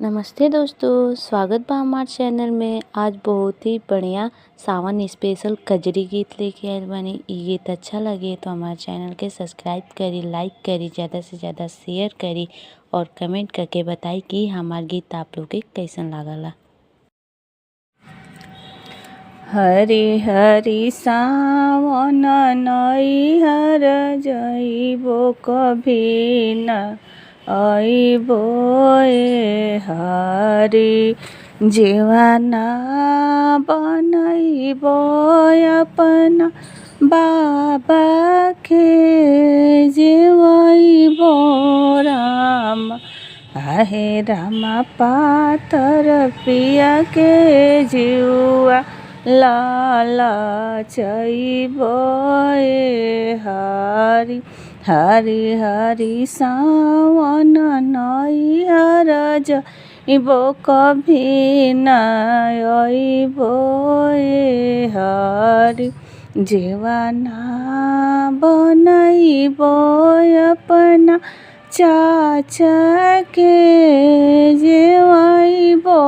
नमस्ते दोस्तों, स्वागत बा हमार चैनल में। आज बहुत ही बढ़िया सावन स्पेशल कजरी गीत लेके आयल बानी। इ गीत अच्छा लगे तो हमारे चैनल के सब्सक्राइब करी, लाइक करी, ज़्यादा से ज़्यादा शेयर करी और कमेंट करके बताई कि हमार गीत आप लोग के कैसन लागला। हरि हरि सावन नैहर जइबो कभी न अइबो ए हरि जीवना बनइबो अपना बाबा के जीवइबो राम आहे रामा पातर पिया के जीवा लाला चइबो ए हरि हरि हरि सावन नैहर जइबो कभी न अइबो ए हरि जीवना बनइबो अपना चाचा के जीवइबो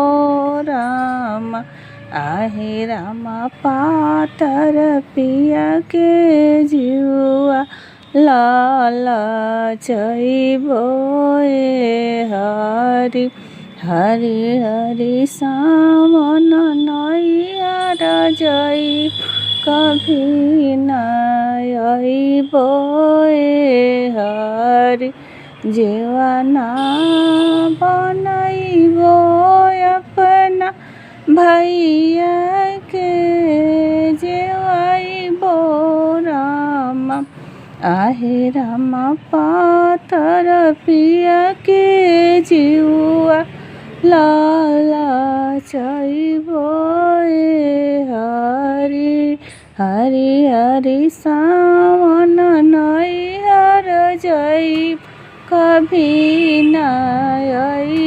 राम आहे रामा पातर पिया के जीवा लाला चइबो ए हरि हरि हरि सावन नैहर जइबो कभी न अइबो ए हरि जीवना बनइबो अपना भैया के जीवइबो राम आहे रामा पातर पिया के जीवा लाला चइबो ए हरि हरि हरि सावन नैहर जइबो कभी न अइबो